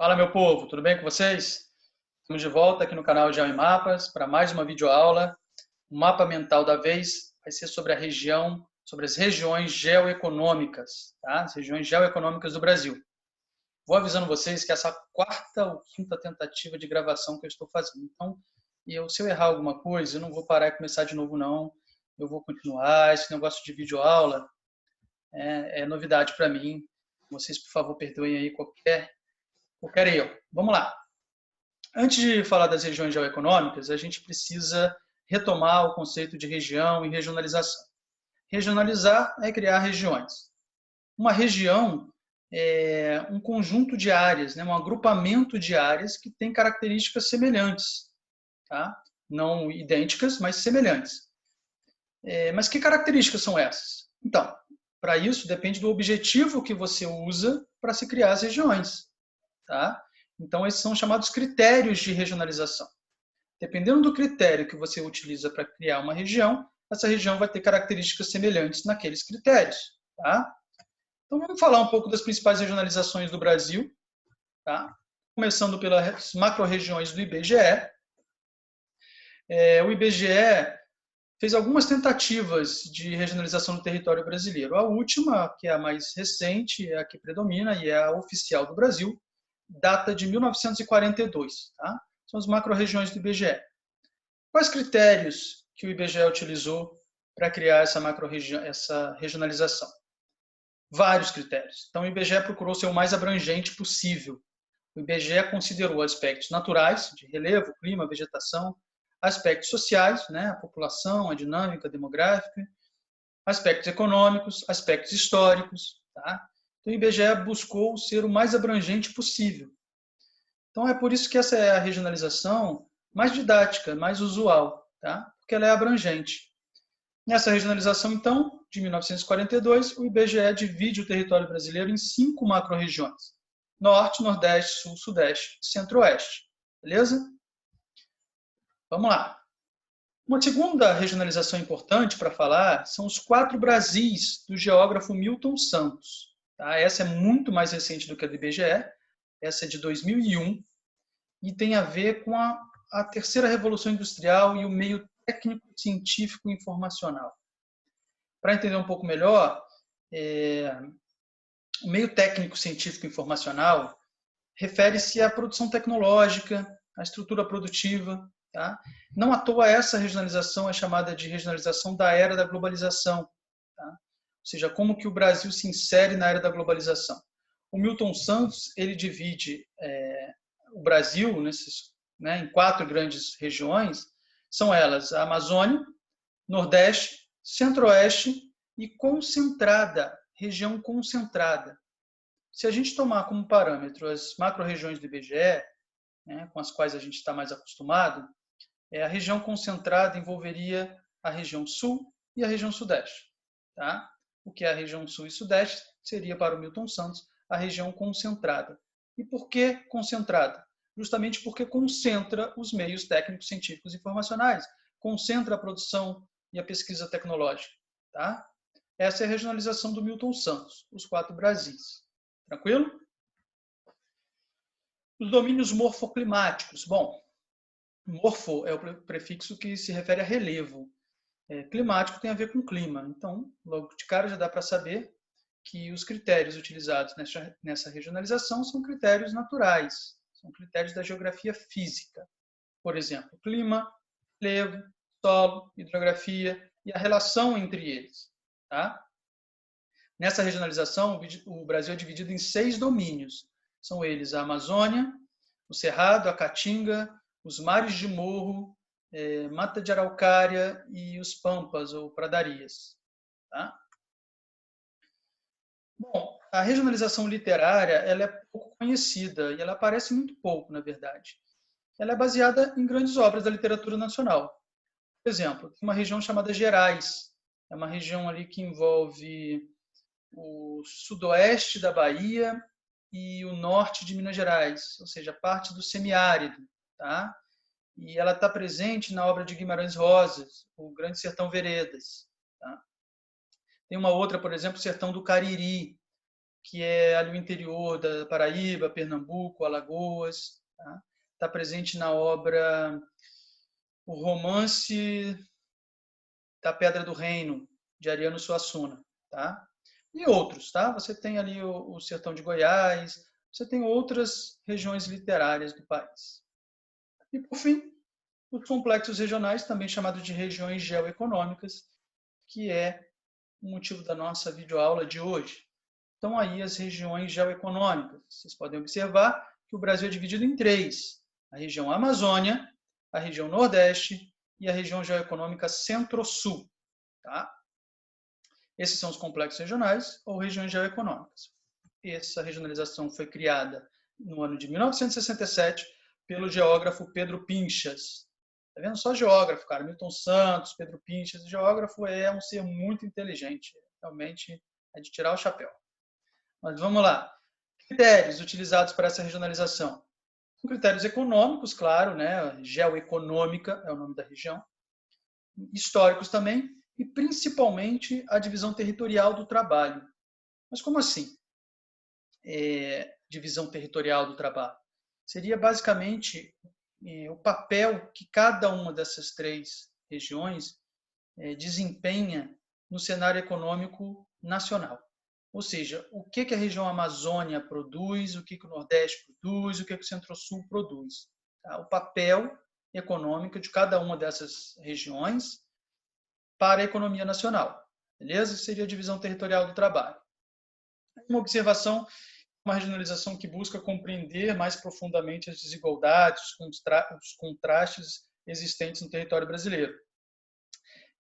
Fala, meu povo, tudo bem com vocês? Estamos de volta aqui no canal GeoMapas para mais uma videoaula. O mapa mental da vez vai ser sobre a região, sobre as regiões geoeconômicas, tá? As regiões geoeconômicas do Brasil. Vou avisando vocês que essa é a quarta ou quinta tentativa de gravação que eu estou fazendo. Então, se eu errar alguma coisa, eu não vou parar e começar de novo, não. Eu vou continuar. Esse negócio de videoaula é novidade para mim. Vocês, por favor, perdoem aí qualquer erro. Vamos lá. Antes de falar das regiões geoeconômicas, a gente precisa retomar o conceito de região e regionalização. Regionalizar é criar regiões. Uma região é um conjunto de áreas, um agrupamento de áreas que tem características semelhantes, tá? Não idênticas, mas semelhantes. Mas que características são essas? Então, para isso depende do objetivo que você usa para se criar as regiões, tá? Então, esses são chamados critérios de regionalização. Dependendo do critério que você utiliza para criar uma região, essa região vai ter características semelhantes naqueles critérios. Tá? Então, vamos falar um pouco das principais regionalizações do Brasil. Tá? Começando pelas macro-regiões do IBGE. O IBGE fez algumas tentativas de regionalização do território brasileiro. A última, que é a mais recente, é a que predomina e é a oficial do Brasil, data de 1942. Tá? São as macro-regiões do IBGE. Quais critérios que o IBGE utilizou para criar essa regionalização? Vários critérios. Então, o IBGE procurou ser o mais abrangente possível. O IBGE considerou aspectos naturais, de relevo, clima, vegetação, aspectos sociais, a população, a dinâmica demográfica, aspectos econômicos, aspectos históricos. Tá? Então, o IBGE buscou ser o mais abrangente possível. Então, é por isso que essa é a regionalização mais didática, mais usual, tá? Porque ela é abrangente. Nessa regionalização, então, de 1942, o IBGE divide o território brasileiro em 5 macro-regiões: Norte, Nordeste, Sul, Sudeste e Centro-Oeste. Beleza? Vamos lá. Uma segunda regionalização importante para falar são os 4 Brasis do geógrafo Milton Santos. Tá? Essa é muito mais recente do que a do IBGE. Essa é de 2001 e tem a ver com a terceira revolução industrial e o meio técnico, científico e informacional. Para entender um pouco melhor, o meio técnico, científico e informacional refere-se à produção tecnológica, à estrutura produtiva. Tá? Não à toa essa regionalização é chamada de regionalização da era da globalização. Tá? Ou seja, como que o Brasil se insere na era da globalização. O Milton Santos ele divide o Brasil em 4 grandes regiões, são elas a Amazônia, Nordeste, Centro-Oeste e concentrada, região concentrada. Se a gente tomar como parâmetro as macro-regiões do IBGE, com as quais a gente está mais acostumado, a região concentrada envolveria a região Sul e a região Sudeste. Tá? O que é a região Sul e Sudeste seria, para o Milton Santos, a região concentrada. E por que concentrada? Justamente porque concentra os meios técnicos, científicos e informacionais, concentra a produção e a pesquisa tecnológica. Tá? Essa é a regionalização do Milton Santos, os 4 Brasis. Tranquilo? Os domínios morfoclimáticos. Bom, morfo é o prefixo que se refere a relevo. Climático tem a ver com clima. Então, logo de cara já dá para saber que os critérios utilizados nessa regionalização são critérios naturais, são critérios da geografia física. Por exemplo, clima, relevo, solo, hidrografia e a relação entre eles. Tá? Nessa regionalização, o Brasil é dividido em 6 domínios. São eles a Amazônia, o Cerrado, a Caatinga, os mares de morro, mata de araucária e os pampas ou pradarias. Tá? Bom, a regionalização literária ela é pouco conhecida e ela aparece muito pouco, na verdade. Ela é baseada em grandes obras da literatura nacional. Por exemplo, tem uma região chamada Gerais. É uma região ali que envolve o sudoeste da Bahia e o norte de Minas Gerais, ou seja, parte do semiárido. Tá? E ela está presente na obra de Guimarães Rosa, o Grande Sertão Veredas. Tá? Tem uma outra, por exemplo, o Sertão do Cariri. que é ali o interior da Paraíba, Pernambuco, Alagoas. Tá? Está presente na obra O Romance da Pedra do Reino, de Ariano Suassuna. Tá? E outros. Tá? Você tem ali o Sertão de Goiás, você tem outras regiões literárias do país. E, por fim, os complexos regionais, também chamados de regiões geoeconômicas, que é o motivo da nossa videoaula de hoje. Então, aí as regiões geoeconômicas. Vocês podem observar que o Brasil é dividido em três: a região Amazônia, a região Nordeste e a região geoeconômica Centro-Sul. Tá? Esses são os complexos regionais ou regiões geoeconômicas. Essa regionalização foi criada no ano de 1967 pelo geógrafo Pedro Pinchas. Tá vendo? Só geógrafo, cara. Milton Santos, Pedro Pinchas. O geógrafo é um ser muito inteligente. Realmente é de tirar o chapéu. Mas vamos lá. Critérios utilizados para essa regionalização. São critérios econômicos, claro, né? Geoeconômica é o nome da região. Históricos também. E principalmente a divisão territorial do trabalho. Mas como assim? Divisão territorial do trabalho? Seria basicamente o papel que cada uma dessas três regiões desempenha no cenário econômico nacional. Ou seja, o que a região Amazônia produz, o que o Nordeste produz, o que o Centro-Sul produz. Tá? O papel econômico de cada uma dessas regiões para a economia nacional. Beleza? Isso seria a divisão territorial do trabalho. Uma observação, uma regionalização que busca compreender mais profundamente as desigualdades, os contrastes existentes no território brasileiro.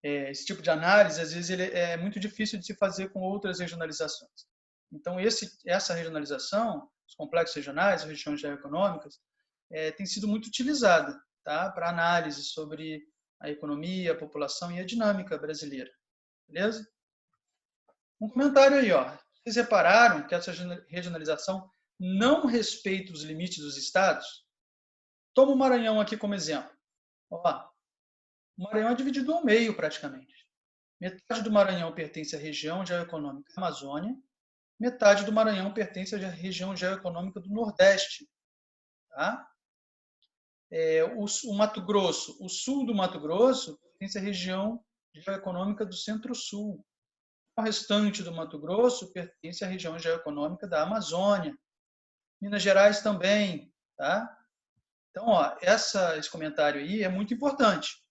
Esse tipo de análise, às vezes, ele é muito difícil de se fazer com outras regionalizações. Então, essa regionalização, os complexos regionais, as regiões geoeconômicas, tem sido muito utilizada, tá, para análise sobre a economia, a população e a dinâmica brasileira. Beleza? Um comentário aí, ó. Vocês repararam que essa regionalização não respeita os limites dos estados? Toma o Maranhão aqui como exemplo. Ó, o Maranhão é dividido ao meio, praticamente. Metade do Maranhão pertence à região geoeconômica Amazônia, metade do Maranhão pertence à região geoeconômica do Nordeste. Tá? O Mato Grosso, o sul do Mato Grosso, pertence à região geoeconômica do Centro-Sul. O restante do Mato Grosso pertence à região geoeconômica da Amazônia. Minas Gerais também. Tá? Então, ó, esse comentário aí é muito importante.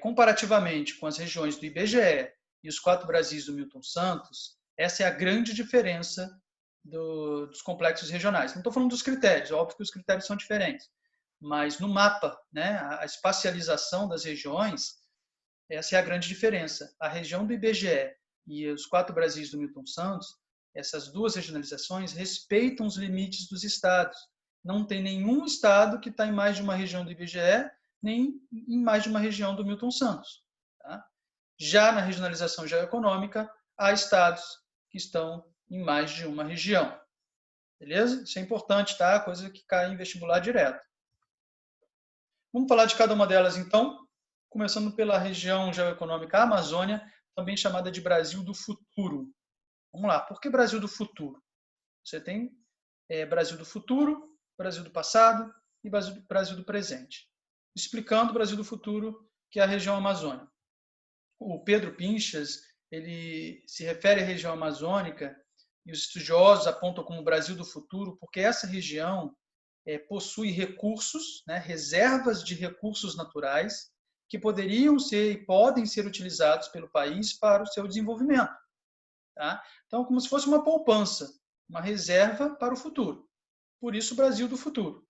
Comparativamente com as regiões do IBGE e os 4 Brasis do Milton Santos, essa é a grande diferença dos complexos regionais. Não estou falando dos critérios, óbvio que os critérios são diferentes, mas no mapa, né, a espacialização das regiões, essa é a grande diferença. A região do IBGE e os 4 Brasis do Milton Santos, essas duas regionalizações respeitam os limites dos estados. Não tem nenhum estado que está em mais de uma região do IBGE, nem em mais de uma região do Milton Santos. Tá? Já na regionalização geoeconômica, há estados que estão em mais de uma região. Beleza? Isso é importante, tá? Coisa que cai em vestibular direto. Vamos falar de cada uma delas, então, começando pela região geoeconômica Amazônia, também chamada de Brasil do Futuro. Vamos lá, por que Brasil do Futuro? Você tem Brasil do Futuro, Brasil do Passado e Brasil do Presente. Explicando o Brasil do Futuro, que é a região Amazônia. O Pedro Pinchas, ele se refere à região amazônica e os estudiosos apontam como Brasil do Futuro porque essa região possui recursos, né, reservas de recursos naturais que poderiam ser e podem ser utilizados pelo país para o seu desenvolvimento. Tá? Então, como se fosse uma poupança, uma reserva para o futuro. Por isso, Brasil do Futuro.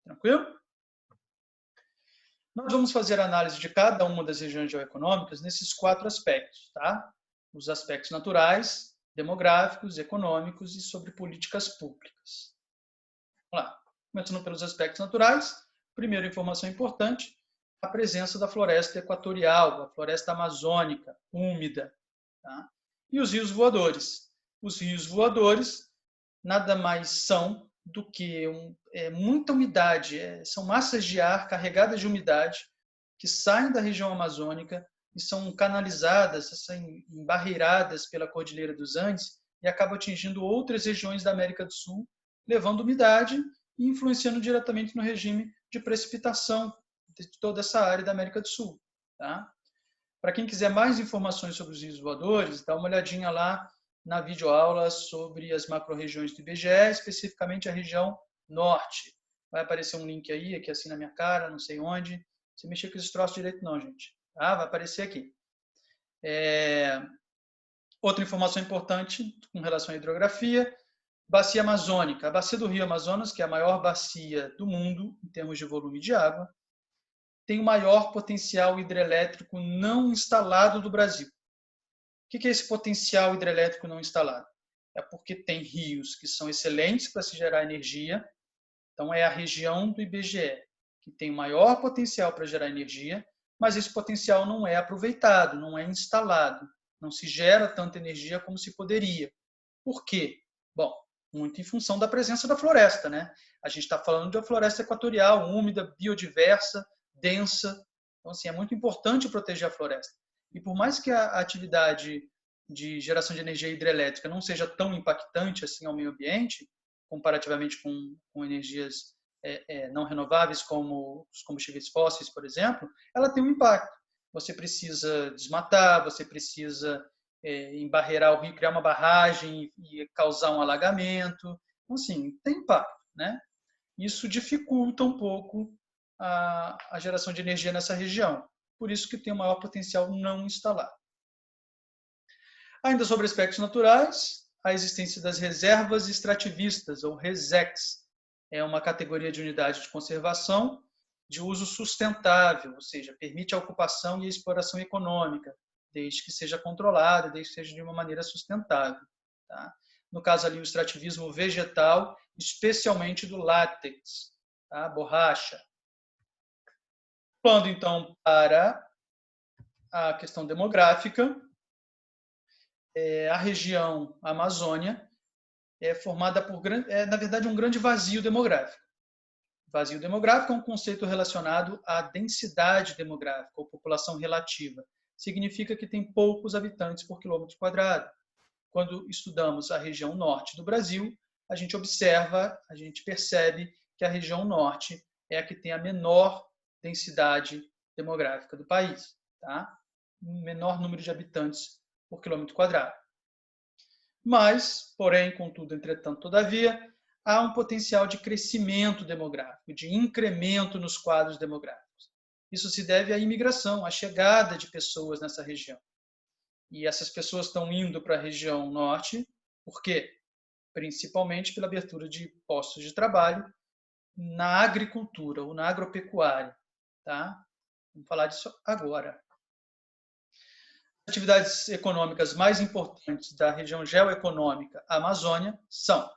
Tranquilo? Nós vamos fazer a análise de cada uma das regiões geoeconômicas nesses 4 aspectos. Tá? Os aspectos naturais, demográficos, econômicos e sobre políticas públicas. Vamos lá. Começando pelos aspectos naturais, primeira informação importante, a presença da floresta equatorial, a floresta amazônica, úmida. Tá? E os rios voadores. Os rios voadores nada mais são do que muita umidade, são massas de ar carregadas de umidade que saem da região amazônica e são canalizadas, são embarreiradas pela Cordilheira dos Andes e acaba atingindo outras regiões da América do Sul, levando umidade e influenciando diretamente no regime de precipitação de toda essa área da América do Sul. Tá? Para quem quiser mais informações sobre os rios voadores, dá uma olhadinha lá na videoaula sobre as macro-regiões do IBGE, especificamente a região norte. Vai aparecer um link aí, aqui assim na minha cara, não sei onde. Você mexer com esses troços direito não, gente. Tá? Vai aparecer aqui. Outra informação importante com relação à hidrografia, bacia amazônica. A bacia do Rio Amazonas, que é a maior bacia do mundo em termos de volume de água, tem o maior potencial hidrelétrico não instalado do Brasil. O que é esse potencial hidrelétrico não instalado? É porque tem rios que são excelentes para se gerar energia, então é a região do IBGE que tem o maior potencial para gerar energia, mas esse potencial não é aproveitado, não é instalado, não se gera tanta energia como se poderia. Por quê? Bom, muito em função da presença da floresta, né? A gente está falando de uma floresta equatorial, úmida, biodiversa, densa. Então, assim, é muito importante proteger a floresta. E por mais que a atividade de geração de energia hidrelétrica não seja tão impactante assim ao meio ambiente, comparativamente com energias não renováveis como os combustíveis fósseis, por exemplo, ela tem um impacto. Você precisa desmatar, você precisa embarrear o rio, criar uma barragem e causar um alagamento. Então, assim, tem impacto, né? Isso dificulta um pouco a geração de energia nessa região. Por isso que tem o maior potencial não instalado. Ainda sobre aspectos naturais, a existência das reservas extrativistas, ou RESEX, é uma categoria de unidade de conservação de uso sustentável, ou seja, permite a ocupação e a exploração econômica, desde que seja controlada, desde que seja de uma maneira sustentável. Tá? No caso ali, o extrativismo vegetal, especialmente do látex, tá? Borracha. Quando, então, para a questão demográfica, a região Amazônia é formada por, na verdade, um grande vazio demográfico. Vazio demográfico é um conceito relacionado à densidade demográfica, ou população relativa. Significa que tem poucos habitantes por quilômetro quadrado. Quando estudamos a região norte do Brasil, a gente observa, a gente percebe que a região norte é a que tem a menor densidade demográfica do país, tá? Menor número de habitantes por quilômetro quadrado. Mas, porém, contudo, entretanto, todavia, há um potencial de crescimento demográfico, de incremento nos quadros demográficos. Isso se deve à imigração, à chegada de pessoas nessa região. E essas pessoas estão indo para a região norte, por quê? Principalmente pela abertura de postos de trabalho na agricultura ou na agropecuária. Tá? Vamos falar disso agora. As atividades econômicas mais importantes da região geoeconômica Amazônia são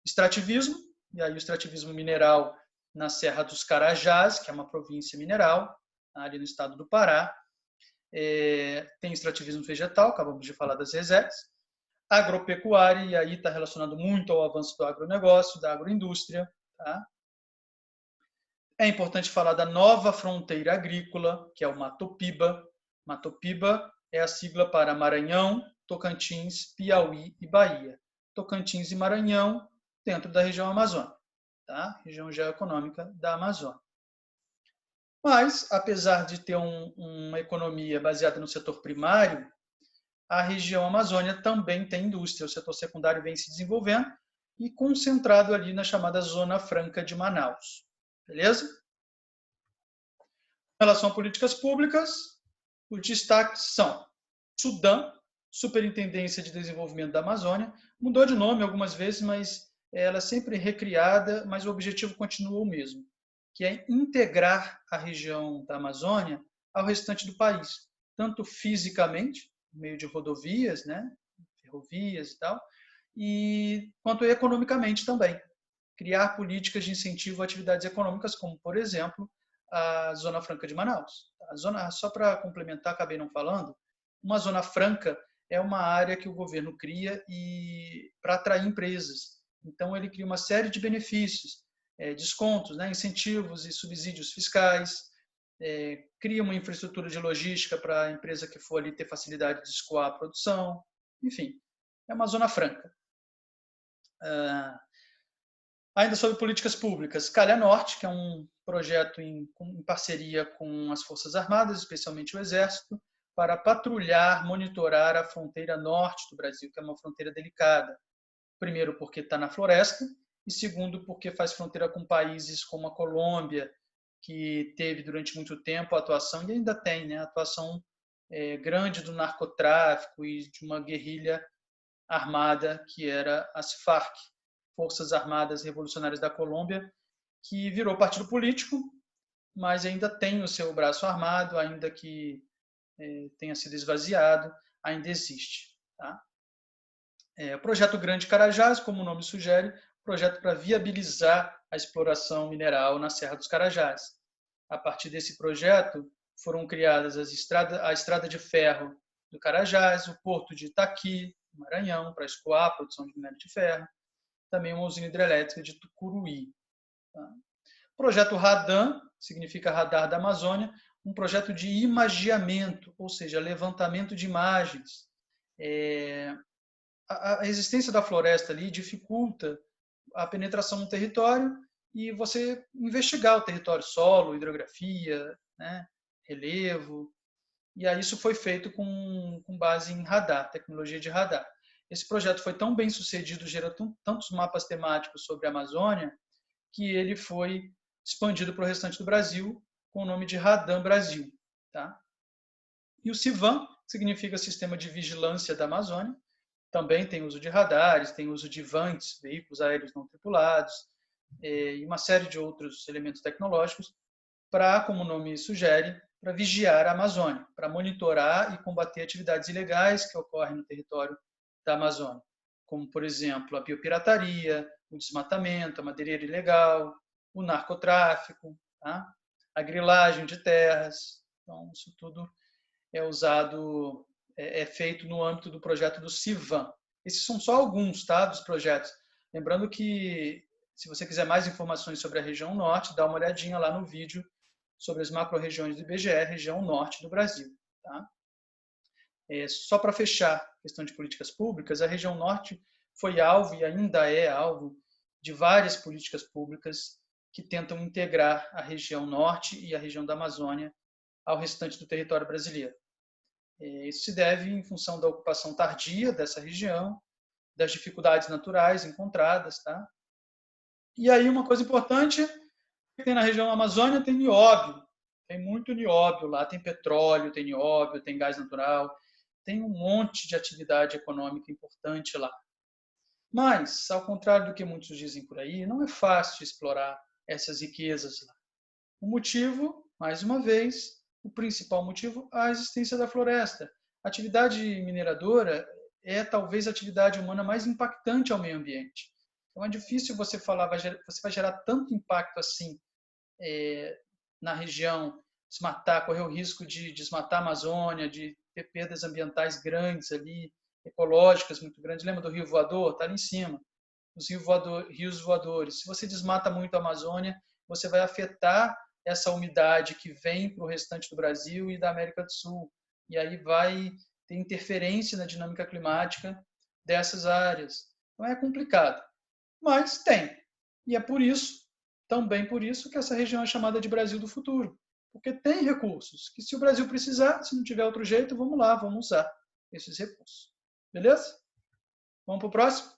extrativismo, e aí o extrativismo mineral na Serra dos Carajás, que é uma província mineral, ali no estado do Pará. Tem extrativismo vegetal, acabamos de falar das RESEX. Agropecuária, e aí está relacionado muito ao avanço do agronegócio, da agroindústria. Tá? É importante falar da nova fronteira agrícola, que é o Matopiba. Matopiba é a sigla para Maranhão, Tocantins, Piauí e Bahia. Tocantins e Maranhão dentro da região Amazônica, tá? Região geoeconômica da Amazônia. Mas, apesar de ter uma economia baseada no setor primário, a região Amazônia também tem indústria. O setor secundário vem se desenvolvendo e concentrado ali na chamada Zona Franca de Manaus. Beleza? Em relação a políticas públicas, os destaques são Sudã, Superintendência de Desenvolvimento da Amazônia, mudou de nome algumas vezes, mas ela é sempre recriada, mas o objetivo continua o mesmo, que é integrar a região da Amazônia ao restante do país, tanto fisicamente, por meio de rodovias, né, ferrovias e tal, quanto economicamente também. Criar políticas de incentivo a atividades econômicas, como, por exemplo, a Zona Franca de Manaus. Só para complementar, acabei não falando, uma zona franca é uma área que o governo cria para atrair empresas. Então, ele cria uma série de benefícios, descontos, né, incentivos e subsídios fiscais, cria uma infraestrutura de logística para a empresa que for ali ter facilidade de escoar a produção, enfim, é uma zona franca. Ainda sobre políticas públicas, Calha Norte, que é um projeto em parceria com as Forças Armadas, especialmente o Exército, para patrulhar, monitorar a fronteira norte do Brasil, que é uma fronteira delicada. Primeiro, porque está na floresta, e segundo, porque faz fronteira com países como a Colômbia, que teve durante muito tempo a atuação, e ainda tem, né, a atuação grande do narcotráfico e de uma guerrilha armada que era as FARC, Forças Armadas Revolucionárias da Colômbia, que virou partido político, mas ainda tem o seu braço armado, ainda que tenha sido esvaziado, ainda existe. Tá? O projeto Grande Carajás, como o nome sugere, projeto para viabilizar a exploração mineral na Serra dos Carajás. A partir desse projeto, foram criadas a estrada de ferro do Carajás, o porto de Itaqui, no Maranhão, para escoar a produção de minério de ferro, também uma usina hidrelétrica de Tucuruí. Tá? O projeto RADAM, significa Radar da Amazônia, um projeto de imagiamento, ou seja, levantamento de imagens. A existência da floresta ali dificulta a penetração no território e você investigar o território, solo, hidrografia, né, relevo. E aí isso foi feito com base em radar, tecnologia de radar. Esse projeto foi tão bem sucedido, gerou tantos mapas temáticos sobre a Amazônia, que ele foi expandido para o restante do Brasil com o nome de Radam Brasil. Tá? E o CIVAM, que significa Sistema de Vigilância da Amazônia, também tem uso de radares, tem uso de VANTs, veículos aéreos não tripulados, e uma série de outros elementos tecnológicos para, como o nome sugere, para vigiar a Amazônia, para monitorar e combater atividades ilegais que ocorrem no território da Amazônia, como, por exemplo, a biopirataria, o desmatamento, a madeireira ilegal, o narcotráfico, tá? A grilagem de terras. Então, isso tudo é usado, é feito no âmbito do projeto do CIVAM. Esses são só alguns, tá, dos projetos. Lembrando que, se você quiser mais informações sobre a região norte, dá uma olhadinha lá no vídeo sobre as macro-regiões do IBGE, região norte do Brasil. Tá? Só para fechar a questão de políticas públicas, a região norte foi alvo e ainda é alvo de várias políticas públicas que tentam integrar a região norte e a região da Amazônia ao restante do território brasileiro. Isso se deve em função da ocupação tardia dessa região, das dificuldades naturais encontradas. Tá? E aí uma coisa importante que tem na região da Amazônia tem nióbio. Tem muito nióbio lá, tem petróleo, tem nióbio, tem gás natural, tem um monte de atividade econômica importante lá. Mas, ao contrário do que muitos dizem por aí, não é fácil explorar essas riquezas lá. O motivo, mais uma vez, o principal motivo, a existência da floresta. A atividade mineradora é talvez a atividade humana mais impactante ao meio ambiente. Então é difícil você falar, você vai gerar tanto impacto assim na região, desmatar, correr o risco de desmatar a Amazônia, de ter perdas ambientais grandes ali, ecológicas muito grandes. Lembra do Rio Voador? Está ali em cima. Os rios voadores. Se você desmata muito a Amazônia, você vai afetar essa umidade que vem para o restante do Brasil e da América do Sul. E aí vai ter interferência na dinâmica climática dessas áreas. Então é complicado. Mas tem. E é por isso, também por isso, que essa região é chamada de Brasil do futuro. Porque tem recursos que, se o Brasil precisar, se não tiver outro jeito, vamos lá, vamos usar esses recursos. Beleza? Vamos para o próximo?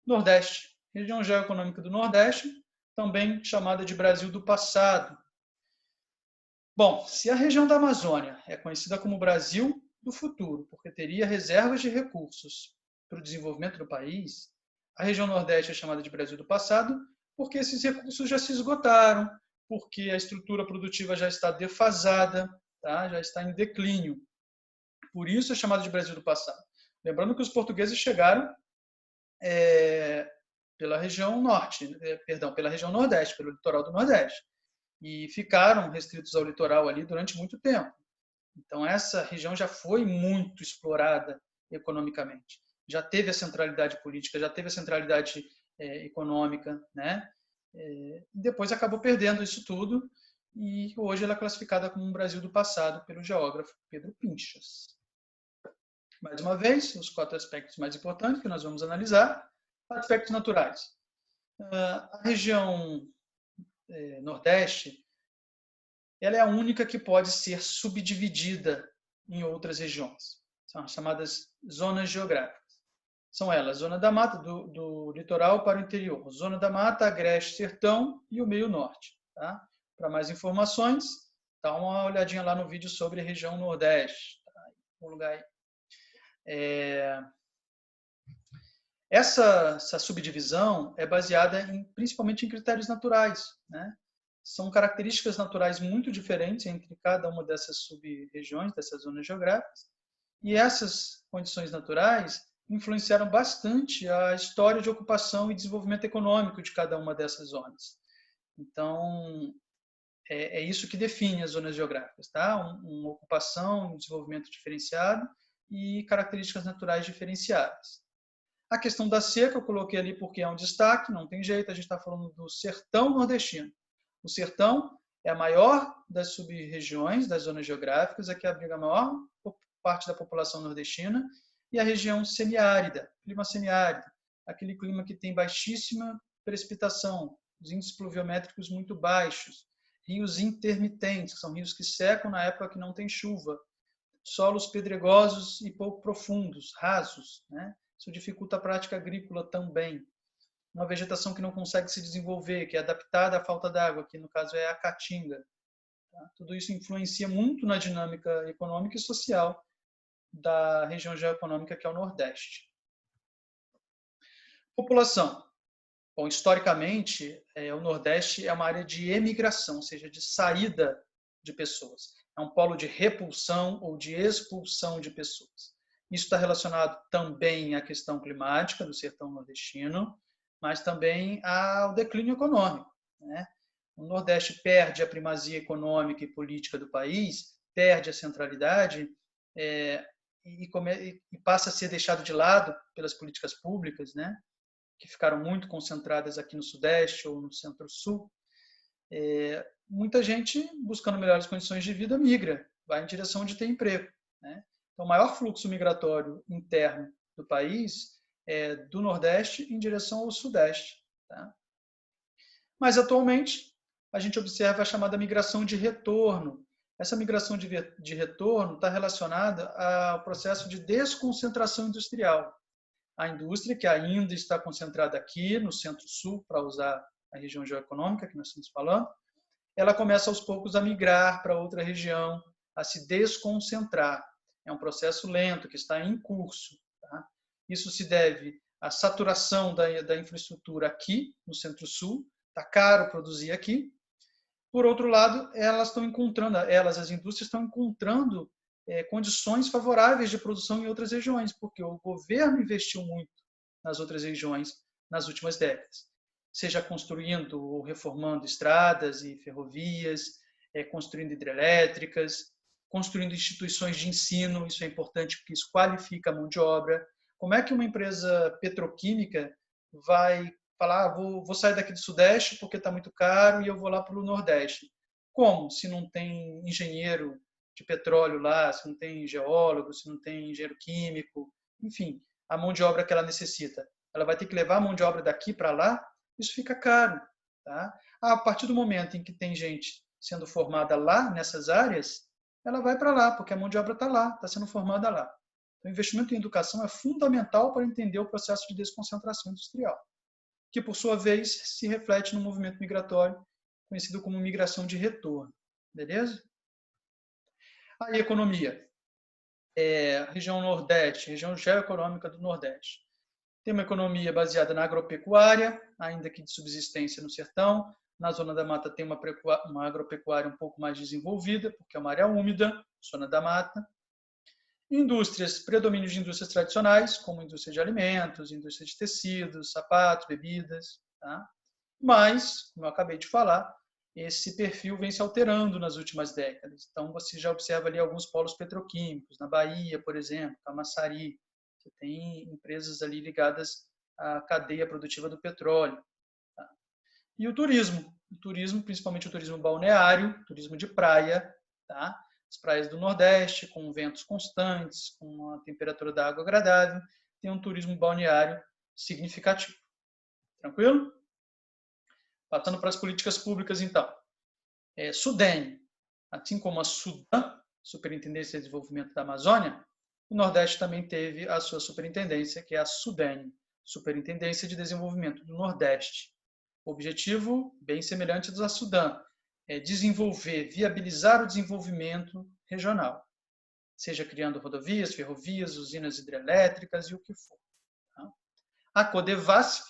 Nordeste. Região geoeconômica do Nordeste, também chamada de Brasil do passado. Bom, se a região da Amazônia é conhecida como Brasil do futuro, porque teria reservas de recursos para o desenvolvimento do país, a região Nordeste é chamada de Brasil do passado porque esses recursos já se esgotaram, porque a estrutura produtiva já está defasada, tá? Já está em declínio. Por isso é chamada de Brasil do passado. Lembrando que os portugueses chegaram pela região norte, pela região Nordeste, pelo litoral do Nordeste, e ficaram restritos ao litoral ali durante muito tempo. Então essa região já foi muito explorada economicamente, já teve a centralidade política, já teve a centralidade econômica, né? Depois acabou perdendo isso tudo e hoje ela é classificada como um Brasil do passado pelo geógrafo Pedro Pinchas. Mais uma vez, os 4 aspectos mais importantes que nós vamos analisar: aspectos naturais. A região Nordeste, ela é a única que pode ser subdividida em outras regiões. São as chamadas zonas geográficas. São elas: zona da mata, do litoral para o interior, zona da mata, agreste, sertão e o meio norte. Tá? Para mais informações, dá uma olhadinha lá no vídeo sobre a região Nordeste. Tá? Um lugar aí. Essa subdivisão é baseada principalmente em critérios naturais, né? São características naturais muito diferentes entre cada uma dessas sub-regiões, dessas zonas geográficas, e essas condições naturais influenciaram bastante a história de ocupação e desenvolvimento econômico de cada uma dessas zonas. Então, é isso que define as zonas geográficas, tá? Uma ocupação, um desenvolvimento diferenciado e características naturais diferenciadas. A questão da seca eu coloquei ali porque é um destaque, não tem jeito, a gente está falando do sertão nordestino. O sertão é a maior das sub-regiões, das zonas geográficas, a que abriga a maior parte da população nordestina, e a região semiárida, clima semiárido, aquele clima que tem baixíssima precipitação, os índices pluviométricos muito baixos, rios intermitentes, que são rios que secam na época que não tem chuva, solos pedregosos e pouco profundos, rasos, né? Isso dificulta a prática agrícola também. Uma vegetação que não consegue se desenvolver, que é adaptada à falta d'água, que no caso é a caatinga. Tá? Tudo isso influencia muito na dinâmica econômica e social da região geoeconômica que é o Nordeste. População. Bom, historicamente, o Nordeste é uma área de emigração, ou seja, de saída de pessoas. É um polo de repulsão ou de expulsão de pessoas. Isso está relacionado também à questão climática do sertão nordestino, mas também ao declínio econômico, né? O Nordeste perde a primazia econômica e política do país, perde a centralidade e passa a ser deixado de lado pelas políticas públicas, né? Que ficaram muito concentradas aqui no Sudeste ou no Centro-Sul. Muita gente, buscando melhores condições de vida, migra, vai em direção de ter emprego, né? Então, o maior fluxo migratório interno do país é do Nordeste em direção ao Sudeste. Tá? Mas, atualmente, a gente observa a chamada migração de retorno. Essa migração de retorno está relacionada ao processo de desconcentração industrial. A indústria, que ainda está concentrada aqui no Centro-Sul, para usar a região geoeconômica que nós estamos falando, ela começa aos poucos a migrar para outra região, a se desconcentrar. É um processo lento que está em curso. Tá? Isso se deve à saturação da infraestrutura aqui no Centro-Sul, está caro produzir aqui. Por outro lado, as indústrias estão encontrando condições favoráveis de produção em outras regiões, porque o governo investiu muito nas outras regiões nas últimas décadas, seja construindo ou reformando estradas e ferrovias, construindo hidrelétricas, construindo instituições de ensino. Isso é importante porque isso qualifica a mão de obra. Como é que uma empresa petroquímica vai falar, vou sair daqui do Sudeste porque está muito caro e eu vou lá para o Nordeste? Como? Se não tem engenheiro de petróleo lá, se não tem geólogo, se não tem engenheiro químico, enfim, a mão de obra que ela necessita. Ela vai ter que levar a mão de obra daqui para lá, isso fica caro. Tá? A partir do momento em que tem gente sendo formada lá, nessas áreas, ela vai para lá, porque a mão de obra está lá, está sendo formada lá. Então, o investimento em educação é fundamental para entender o processo de desconcentração industrial, que, por sua vez, se reflete no movimento migratório, conhecido como migração de retorno. Beleza? Aí, economia. Região Nordeste, região geoeconômica do Nordeste. Tem uma economia baseada na agropecuária, ainda que de subsistência no sertão. Na zona da mata tem uma agropecuária um pouco mais desenvolvida, porque é uma área úmida, zona da mata. Indústrias, predomínio de indústrias tradicionais, como indústria de alimentos, indústria de tecidos, sapatos, bebidas. Tá? Mas, como eu acabei de falar, esse perfil vem se alterando nas últimas décadas. Então, você já observa ali alguns polos petroquímicos, na Bahia, por exemplo, Camaçari. Você tem empresas ali ligadas à cadeia produtiva do petróleo. Tá? E o turismo, principalmente o turismo balneário, turismo de praia, tá? As praias do Nordeste, com ventos constantes, com uma temperatura da água agradável, tem um turismo balneário significativo. Tranquilo? Passando para as políticas públicas, então. SUDENE, assim como a SUDAM, Superintendência de Desenvolvimento da Amazônia, o Nordeste também teve a sua superintendência, que é a SUDENE, Superintendência de Desenvolvimento do Nordeste. O objetivo, bem semelhante ao da SUDAM, é desenvolver, viabilizar o desenvolvimento regional, seja criando rodovias, ferrovias, usinas hidrelétricas e o que for. A CODEVASF,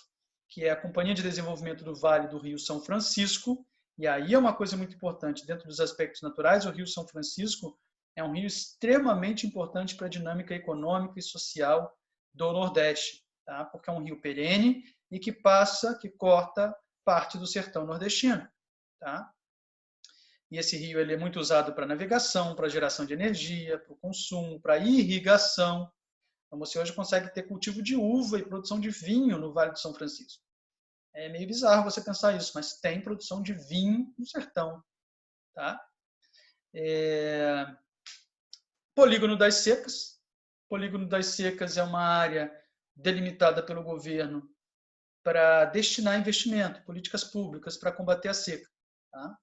que é a Companhia de Desenvolvimento do Vale do Rio São Francisco, e aí é uma coisa muito importante, dentro dos aspectos naturais, o Rio São Francisco é um rio extremamente importante para a dinâmica econômica e social do Nordeste, tá? Porque é um rio perene e que corta parte do sertão nordestino. Tá? E esse rio ele é muito usado para navegação, para geração de energia, para o consumo, para irrigação. Então você hoje consegue ter cultivo de uva e produção de vinho no Vale do São Francisco. É meio bizarro você pensar isso, mas tem produção de vinho no sertão. Tá? Polígono das Secas. Polígono das Secas é uma área delimitada pelo governo para destinar investimento, políticas públicas para combater a seca. Tá?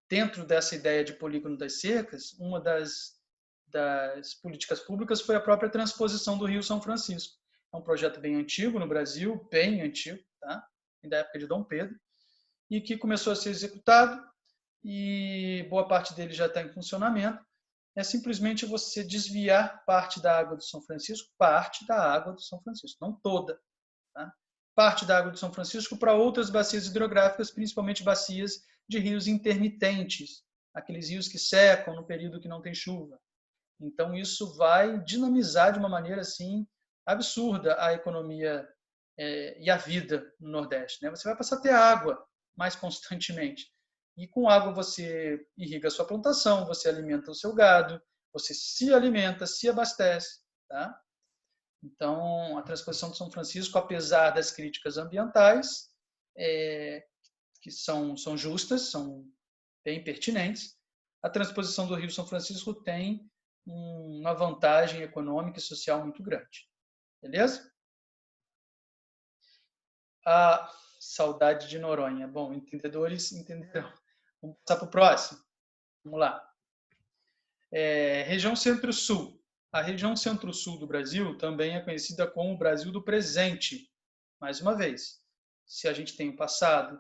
Dentro dessa ideia de polígono das secas, uma das políticas públicas foi a própria transposição do Rio São Francisco. É um projeto bem antigo no Brasil, bem antigo, tá? Da época de Dom Pedro, e que começou a ser executado e boa parte dele já está em funcionamento. É simplesmente você desviar parte da água do São Francisco, não toda, tá? Parte da água do São Francisco para outras bacias hidrográficas, principalmente bacias de rios intermitentes, aqueles rios que secam no período que não tem chuva. Então, isso vai dinamizar de uma maneira assim absurda a economia e a vida no Nordeste. Né? Você vai passar a ter água mais constantemente. E com água você irriga a sua plantação, você alimenta o seu gado, você se alimenta, se abastece. Tá? Então, a transposição de São Francisco, apesar das críticas ambientais, que são justas, são bem pertinentes, a transposição do Rio São Francisco tem uma vantagem econômica e social muito grande. Beleza? A saudade de Noronha. Bom, entendedores entenderão. Vamos passar para o próximo. Vamos lá. Região Centro-Sul. A região Centro-Sul do Brasil também é conhecida como o Brasil do presente. Mais uma vez, se a gente tem o passado,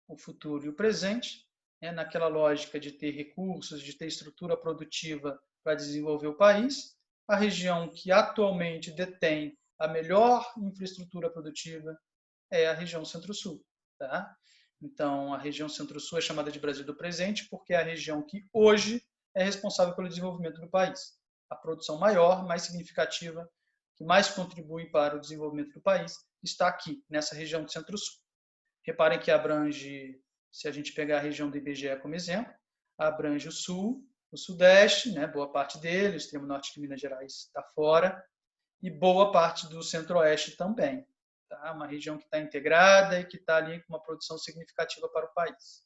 o futuro e o presente, naquela lógica de ter recursos, de ter estrutura produtiva para desenvolver o país, a região que atualmente detém a melhor infraestrutura produtiva é a região Centro-Sul. Tá? Então, a região Centro-Sul é chamada de Brasil do presente porque é a região que hoje é responsável pelo desenvolvimento do país. A produção maior, mais significativa, que mais contribui para o desenvolvimento do país, está aqui, nessa região do Centro-Sul. Reparem que abrange, se a gente pegar a região do IBGE como exemplo, abrange o Sul, o Sudeste, né, boa parte dele, o extremo norte de Minas Gerais está fora, e boa parte do Centro-Oeste também. Tá? Uma região que está integrada e que está ali com uma produção significativa para o país.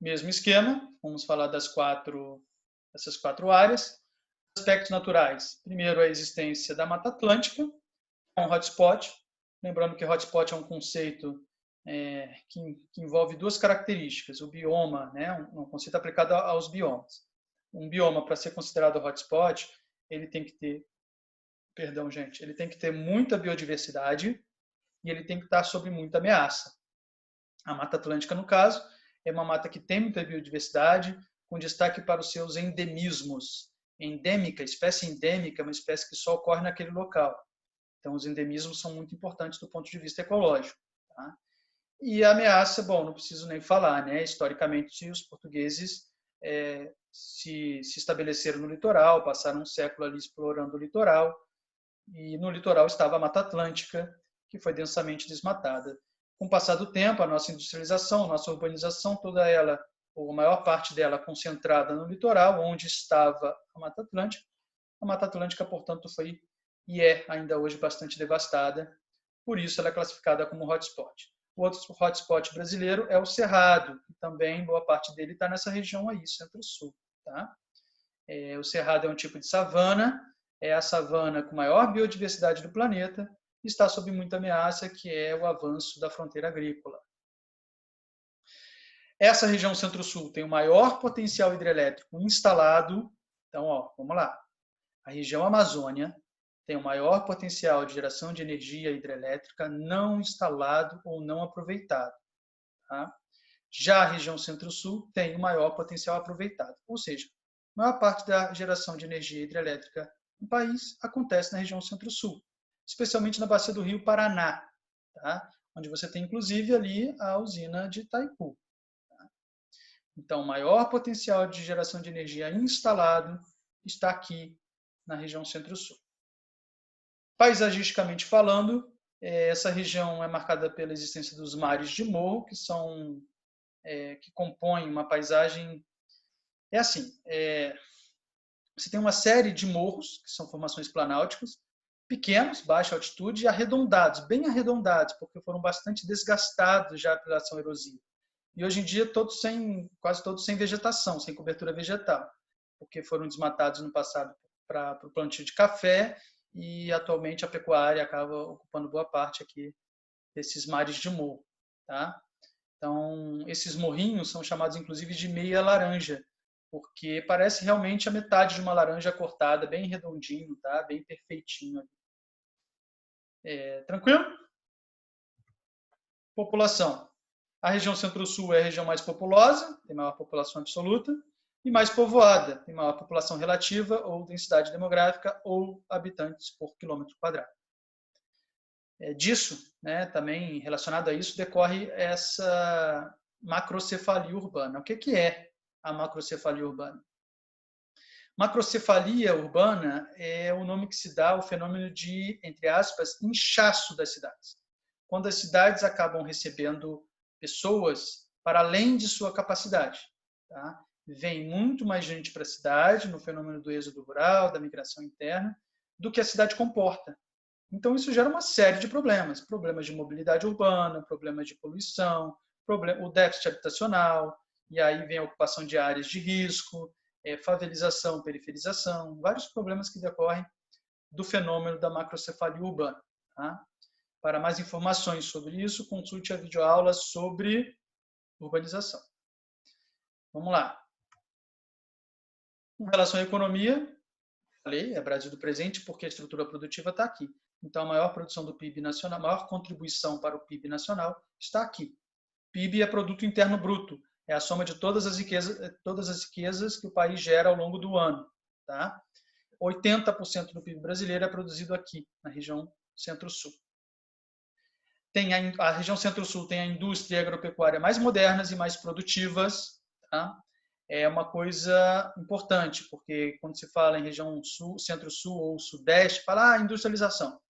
Mesmo esquema, vamos falar dessas quatro áreas. Aspectos naturais. Primeiro, a existência da Mata Atlântica, é um hotspot. Lembrando que hotspot é um conceito que envolve duas características. O bioma, né, um conceito aplicado aos biomas. Um bioma, para ser considerado hotspot, ele tem que ter, ele tem que ter muita biodiversidade e ele tem que estar sob muita ameaça. A Mata Atlântica, no caso, é uma mata que tem muita biodiversidade, com destaque para os seus endemismos. Espécie endêmica é uma espécie que só ocorre naquele local. Então, os endemismos são muito importantes do ponto de vista ecológico. Tá? E a ameaça, bom, não preciso nem falar, né? Historicamente, os portugueses se estabeleceram no litoral, passaram um século ali explorando o litoral, e no litoral estava a Mata Atlântica, que foi densamente desmatada. Com o passar do tempo, a nossa industrialização, a nossa urbanização, toda ela, ou a maior parte dela, concentrada no litoral, onde estava a Mata Atlântica, portanto, foi e é ainda hoje bastante devastada, por isso ela é classificada como hotspot. O outro hotspot brasileiro é o Cerrado, que também boa parte dele está nessa região aí, centro-sul. Tá? O Cerrado é um tipo de savana, é a savana com maior biodiversidade do planeta, e está sob muita ameaça, que é o avanço da fronteira agrícola. Essa região centro-sul tem o maior potencial hidrelétrico instalado. Então, vamos lá. A região Amazônia tem o maior potencial de geração de energia hidrelétrica não instalado ou não aproveitado. Tá? Já a região Centro-Sul tem o maior potencial aproveitado. Ou seja, a maior parte da geração de energia hidrelétrica no país acontece na região Centro-Sul, especialmente na bacia do Rio Paraná, tá? Onde você tem, inclusive, ali a usina de Itaipu. Tá? Então, o maior potencial de geração de energia instalado está aqui na região Centro-Sul. Paisagisticamente falando, essa região é marcada pela existência dos mares de morro, que compõem uma paisagem. É assim, você tem uma série de morros, que são formações planáuticas, pequenos, baixa altitude, e arredondados, bem arredondados, porque foram bastante desgastados já pela ação erosiva. E hoje em dia, quase todos sem vegetação, sem cobertura vegetal, porque foram desmatados no passado para o plantio de café, e atualmente a pecuária acaba ocupando boa parte aqui desses mares de morro. Tá? Então, esses morrinhos são chamados inclusive de meia laranja, porque parece realmente a metade de uma laranja cortada, bem redondinho, tá? Bem perfeitinho. Tranquilo? População. A região Centro-Sul é a região mais populosa, tem maior população absoluta, e mais povoada, tem maior população relativa ou densidade demográfica ou habitantes por quilômetro quadrado. Disso, né, também relacionado a isso, decorre essa macrocefalia urbana. O que é a macrocefalia urbana? Macrocefalia urbana é o nome que se dá ao fenômeno de, entre aspas, inchaço das cidades. Quando as cidades acabam recebendo pessoas para além de sua capacidade. Tá? Vem muito mais gente para a cidade, no fenômeno do êxodo rural, da migração interna, do que a cidade comporta. Então, isso gera uma série de problemas. Problemas de mobilidade urbana, problemas de poluição, o déficit habitacional, e aí vem a ocupação de áreas de risco, favelização, periferização, vários problemas que decorrem do fenômeno da macrocefalia urbana. Tá? Para mais informações sobre isso, consulte a videoaula sobre urbanização. Vamos lá. Com relação à economia, falei, é Brasil do presente porque a estrutura produtiva está aqui. Então, a maior produção do PIB nacional, a maior contribuição para o PIB nacional está aqui. PIB é Produto Interno Bruto, é a soma de todas as riquezas que o país gera ao longo do ano. Tá? 80% do PIB brasileiro é produzido aqui, na região Centro-Sul. A região Centro-Sul tem a indústria e a agropecuária mais modernas e mais produtivas. Tá? É uma coisa importante, porque quando se fala em região Sul, Centro-Sul ou Sudeste, fala industrialização.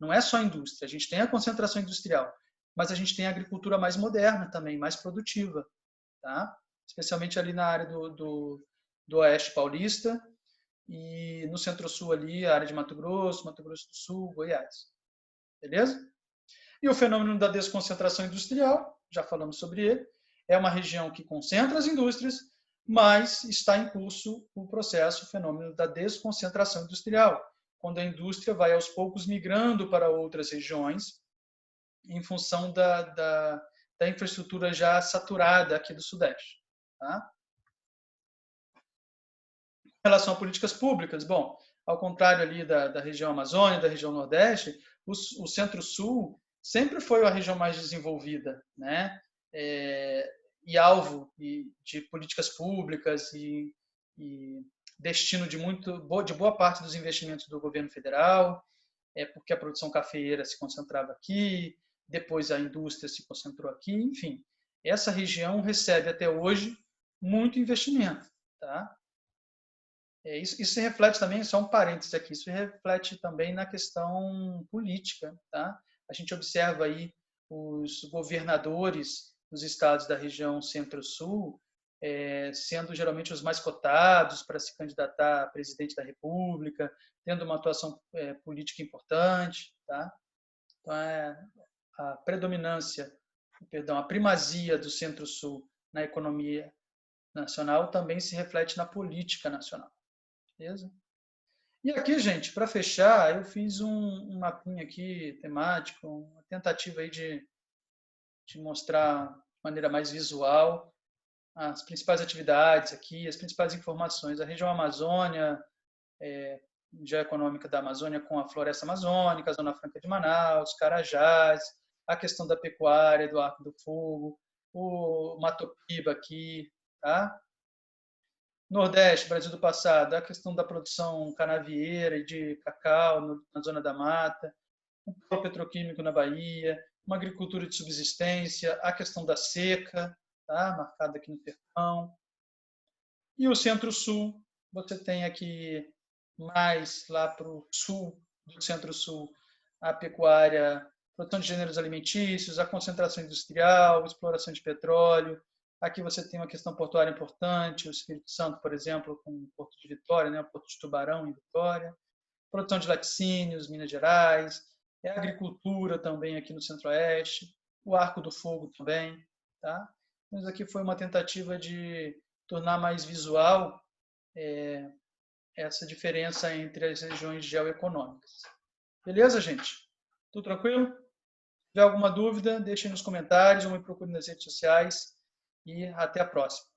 Não é só indústria, a gente tem a concentração industrial, mas a gente tem a agricultura mais moderna também, mais produtiva, tá? Especialmente ali na área do Oeste Paulista e no Centro-Sul ali, a área de Mato Grosso do Sul, Goiás. Beleza? E o fenômeno da desconcentração industrial, já falamos sobre ele, é uma região que concentra as indústrias, mas está em curso o processo, o fenômeno da desconcentração industrial, quando a indústria vai aos poucos migrando para outras regiões, em função da infraestrutura já saturada aqui do Sudeste. Tá? Em relação a políticas públicas, bom, ao contrário ali da região Amazônia, da região Nordeste, o Centro-Sul sempre foi a região mais desenvolvida, né? E alvo de políticas públicas e destino de boa parte dos investimentos do governo federal, porque a produção cafeeira se concentrava aqui, depois a indústria se concentrou aqui, enfim. Essa região recebe até hoje muito investimento. Tá? Isso se reflete também, só um parênteses aqui, isso reflete também na questão política. Tá? A gente observa aí os governadores dos estados da região Centro-Sul sendo geralmente os mais cotados para se candidatar a presidente da República, tendo uma atuação política importante. Tá? Então, a predominância a primazia do Centro-Sul na economia nacional também se reflete na política nacional. Beleza? E aqui, gente, para fechar, eu fiz um mapinha aqui temático, uma tentativa aí de mostrar de maneira mais visual as principais atividades aqui, as principais informações. A região Amazônia, geoeconômica da Amazônia com a floresta amazônica, a Zona Franca de Manaus, Carajás, a questão da pecuária, do Arco do Fogo, o Mato Piba aqui, tá? Nordeste, Brasil do passado, a questão da produção canavieira e de cacau na zona da mata, um polo petroquímico na Bahia, uma agricultura de subsistência, a questão da seca, tá? Marcada aqui no Sertão. E o Centro-Sul, você tem aqui mais lá para o sul do Centro-Sul, a pecuária, produção de gêneros alimentícios, a concentração industrial, exploração de petróleo. Aqui você tem uma questão portuária importante, o Espírito Santo, por exemplo, com o Porto de Vitória, né, o Porto de Tubarão em Vitória. Produção de laticínios, Minas Gerais. É a agricultura também aqui no Centro-Oeste. O Arco do Fogo também. Tá? Mas aqui foi uma tentativa de tornar mais visual essa diferença entre as regiões geoeconômicas. Beleza, gente? Tudo tranquilo? Se tiver alguma dúvida, deixem nos comentários ou me procure nas redes sociais e até a próxima.